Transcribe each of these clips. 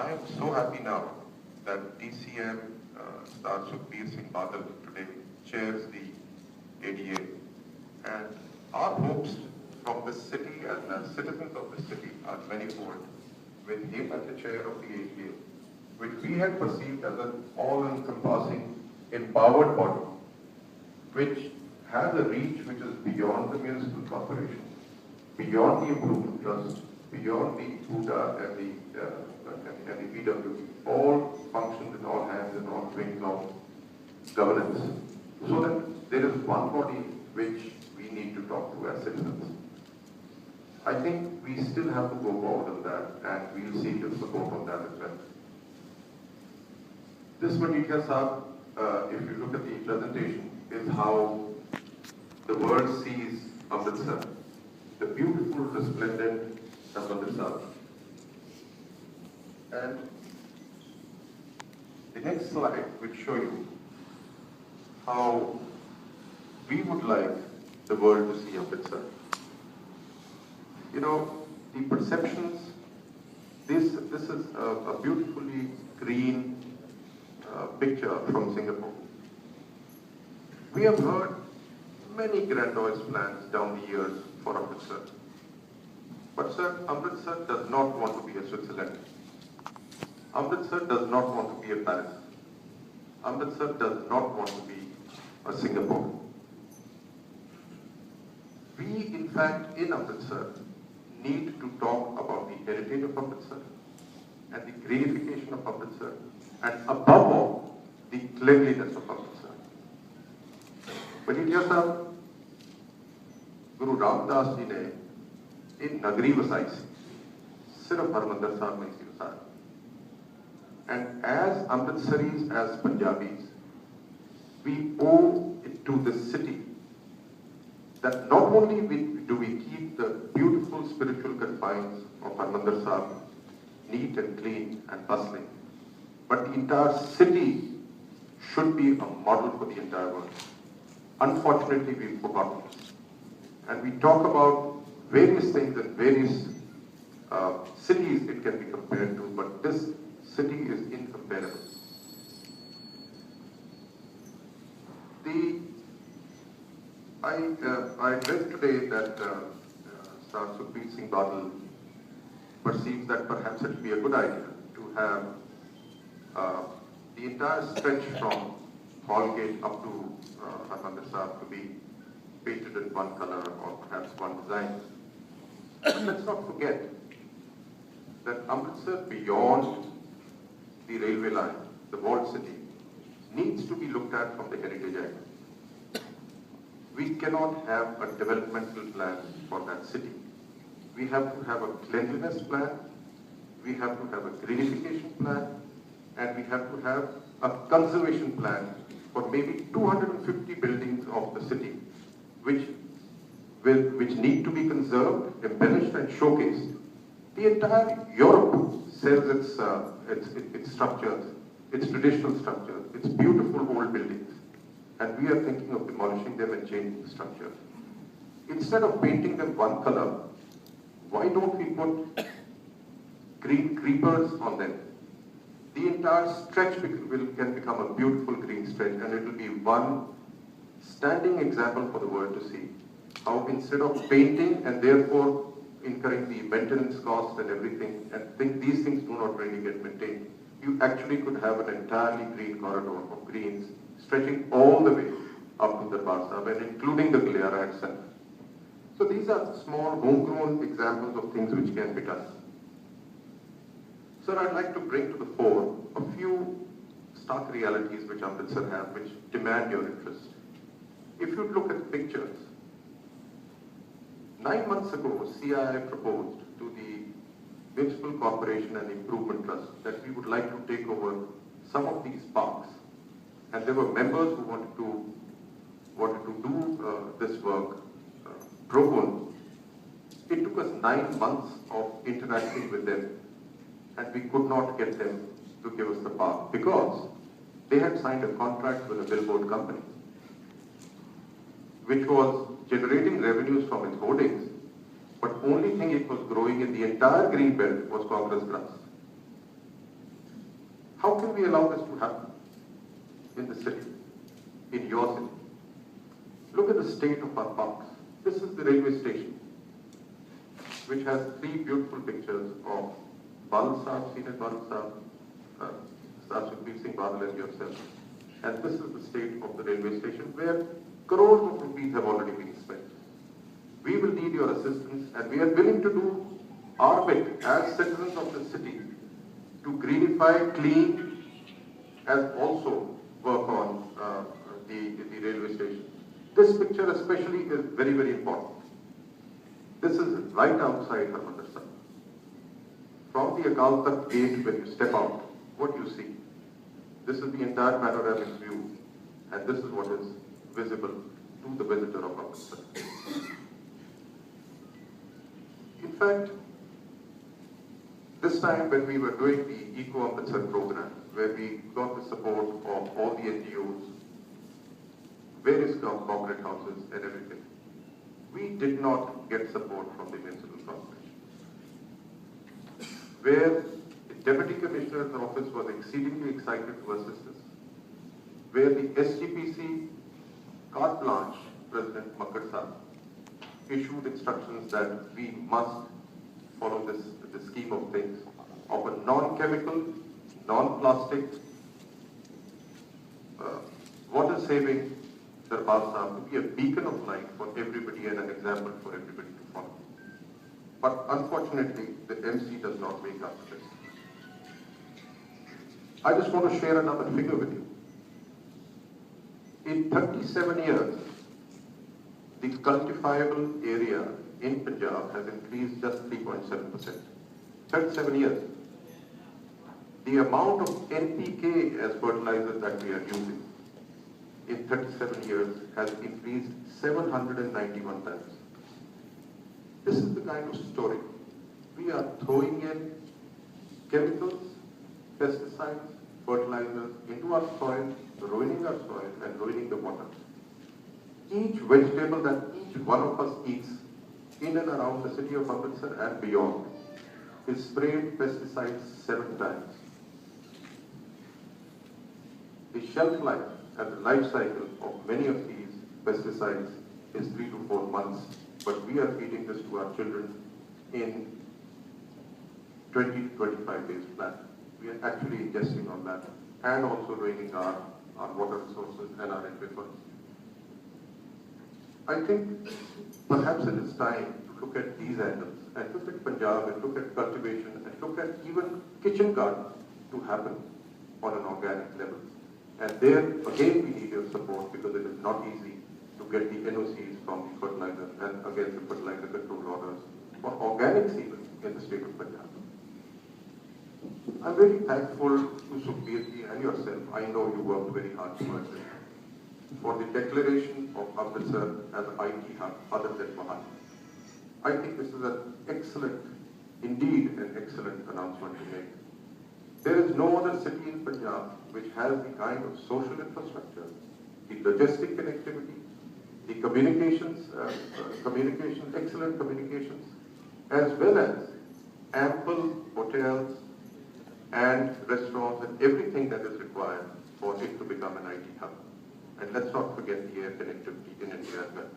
I am so happy now that DCM Star Sukhbir Singh Badal today chairs the ADA, and our hopes from the city and the citizens of the city are manifold with him as the chair of the ADA, which we had perceived as an all-encompassing, empowered body, which has a reach which is beyond the municipal corporation, beyond the improvement trust, beyond the PUDA and the PWD, all functions in all hands and all wings of governance. So that there is one body which we need to talk to as citizens. I think we still have to go forward on that, and we'll seek your support on that as well. This Majithia Sahib, if you look at the presentation, is how the world sees Amritsar, the beautiful, resplendent Amritsar. And the next slide will show you how we would like the world to see Amritsar. You know, the perceptions, this is a beautifully green picture from Singapore. We have heard many grandiose plans down the years for Amritsar. But sir, Amritsar does not want to be a Switzerland. Amritsar does not want to be a Paris. Amritsar does not want to be a Singapore. We, in fact, in Amritsar, need to talk about the heritage of Amritsar and the greenification of Amritsar, and above all, the cleanliness of Amritsar. Majithia Sahib, Guru Ramdas ji ne एक नगरी वसाई सी, सिर्फ हरमंदर साहब नहीं सी वसाया. And as Amritsaris, as Punjabis, we owe it to the city that not only do we keep the beautiful spiritual confines of Harmandir Sahib neat and clean and bustling, but the entire city should be a model for the entire world. Unfortunately, we've forgotten this. And we talk about various things and various cities it can be compared to, but this city is incomparable. I read today that Sir Sukhbir Singh Badal perceives that perhaps it would be a good idea to have the entire stretch from Hallgate up to Harmandir Sahib to be painted in one color or perhaps one design. But let's not forget that Amritsar, beyond the railway line, the walled city, needs to be looked at from the heritage angle. We cannot have a developmental plan for that city. We have to have a cleanliness plan, we have to have a greenification plan, and we have to have a conservation plan for maybe 250 buildings of the city, which need to be conserved, embellished, and showcased. The entire Europe sells its structures, its traditional structures, its beautiful old buildings, and we are thinking of demolishing them and changing the structure. Instead of painting them one color, why don't we put green creepers on them? The entire stretch can become a beautiful green stretch, and it will be one standing example for the world to see how instead of painting and therefore incurring the maintenance costs and everything, and these things do not really get maintained, you actually could have an entirely green corridor of greens stretching all the way up to the Darbar Sahib and including the Galiara itself. So these are small homegrown examples of things which can be done. Sir, I'd like to bring to the fore a few stark realities which Amritsar have, which demand your interest. If you look at pictures, 9 months ago, CII proposed to the Municipal Corporation and Improvement Trust that we would like to take over some of these parks. And there were members who wanted to do this work pro bono. It took us 9 months of interacting with them, and we could not get them to give us the park because they had signed a contract with a billboard company, which was generating revenues from its holdings, but only thing it was growing in the entire green belt was Congress grass. How can we allow this to happen in the city, in your city? Look at the state of our parks. This is the railway station, which has 3 beautiful pictures of Badal Sahab, seen at Badal Sahab, Sir Sukhbir Singh Badal and yourself. And this is the state of the railway station where crores of rupees have already been spent. We will need your assistance, and we are willing to do our bit as citizens of the city to greenify, clean, and also work on the railway station. This picture especially is very, very important. This is right outside Amritsar. From the Akal Takht gate, when you step out, what you see? This is the entire panoramic view, and this is what is visible to the visitor of Amritsar. In fact, this time when we were doing the Eco Amritsar program, where we got the support of all the NGOs, various corporate houses and everything, we did not get support from the municipal corporation. Where the Deputy Commissioner's office was exceedingly excited to assist us, where the SGPC carte blanche, President Makkar issued instructions that we must follow the scheme of things of a non-chemical, non-plastic, water-saving Darbar Sahib to be a beacon of light for everybody and an example for everybody to follow. But unfortunately, the MC does not wake up to this. I just want to share another figure with you. In 37 years, the cultifiable area in Punjab has increased just 3.7%. 37 years. The amount of NPK as fertilizer that we are using in 37 years has increased 791 times. This is the kind of story. We are throwing in chemicals, pesticides, fertilizers into our soil, ruining our soil and ruining the water. Each vegetable that each one of us eats in and around the city of Amritsar and beyond is sprayed pesticides 7 times. The shelf life and the life cycle of many of these pesticides is 3 to 4 months, but we are feeding this to our children in 20 to 25 days flat. We are actually ingesting on that and also ruining our water resources and our aquifers. I think perhaps it is time to look at these angles and look at Punjab and look at cultivation and look at even kitchen garden to happen on an organic level. And there, again, we need your support because it is not easy to get the NOCs from the fertilizer and against the fertilizer control orders for organic seeds in the state of Punjab. I'm very thankful to Sukhbirji and yourself. I know you worked very hard towards it. For the declaration of Amritsar as an IT hub other than Mahan. I think this is an excellent, indeed an excellent announcement to make. There is no other city in Punjab which has the kind of social infrastructure, the logistic connectivity, the communications, excellent communications, as well as ample hotels and restaurants and everything that is required for it to become an IT hub. And let's not forget the air connectivity in India as well.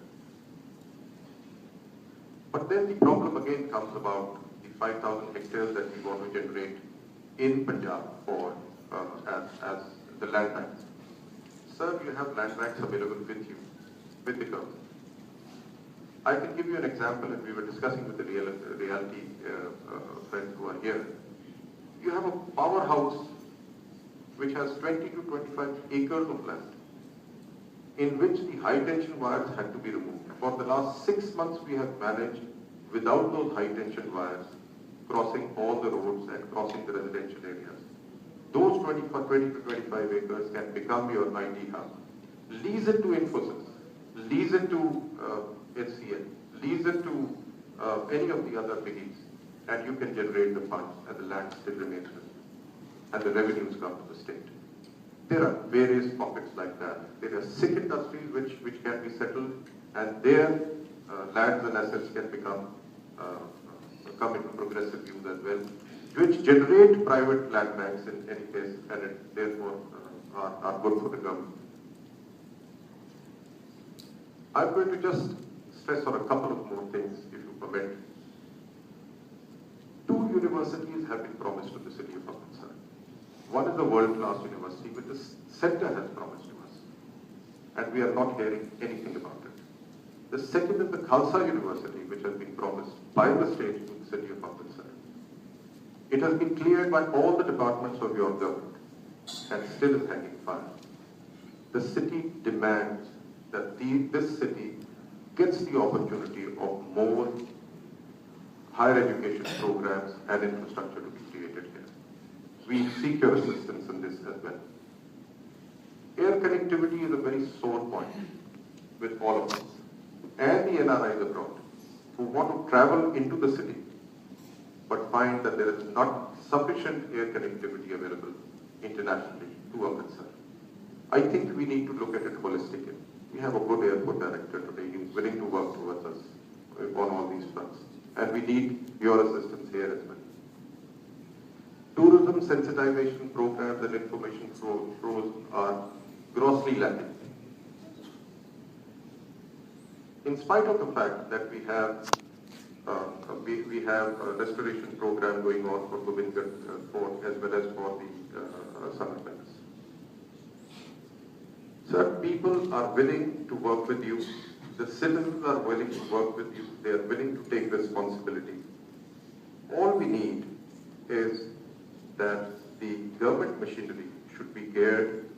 But then the problem again comes about the 5,000 hectares that we want to generate in Punjab for as the land banks. Sir, you have land banks available with you, with the government. I can give you an example, and we were discussing with the reality friends who are here. You have a powerhouse which has 20 to 25 acres of land, in which the high tension wires had to be removed. For the last 6 months, we have managed, without those high tension wires, crossing all the roads and crossing the residential areas. Those 20 to 25 acres can become your IT hub. Lease it to Infosys, lease it to HCL, lease it to any of the other biggies, and you can generate the funds and the land still remains with you. And the revenues come to the state. There are various pockets like that. There are Sikh industries which can be settled, and their lands and assets can become come into progressive use as well. which generate private land banks in any case, and it therefore are good for the government. I'm going to just stress on a couple of more things, if you permit. 2 universities have been promised to the city of Amritsar. One is a world-class university, which the centre has promised to us, and we are not hearing anything about it. The second is the Khalsa University, which has been promised by the state to the city of Amritsar. It has been cleared by all the departments of your government and still is hanging fire. The city demands that this city gets the opportunity of more higher education programs and infrastructure to be created here. We seek your assistance in this as well. Air connectivity is a very sore point with all of us and the NRIs abroad who want to travel into the city but find that there is not sufficient air connectivity available internationally to Amritsar. I think we need to look at it holistically. We have a good airport director today. He is willing to work towards us on all these fronts. And we need your assistance here as well. Tourism sensitization programs and information flows are grossly lacking. In spite of the fact that we have a restoration program going on for Govindgarh Fort as well as for the Summer Palace. Sir, people are willing to work with you. The citizens are willing to work with you. They are willing to take responsibility. All we need is that the government machinery should be geared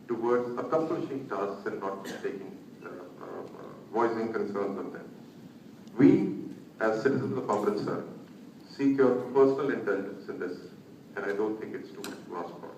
towards accomplishing tasks and not voicing concerns on them. We, as citizens of Amritsar, seek your personal indulgence in this, and I don't think it's too much to ask for.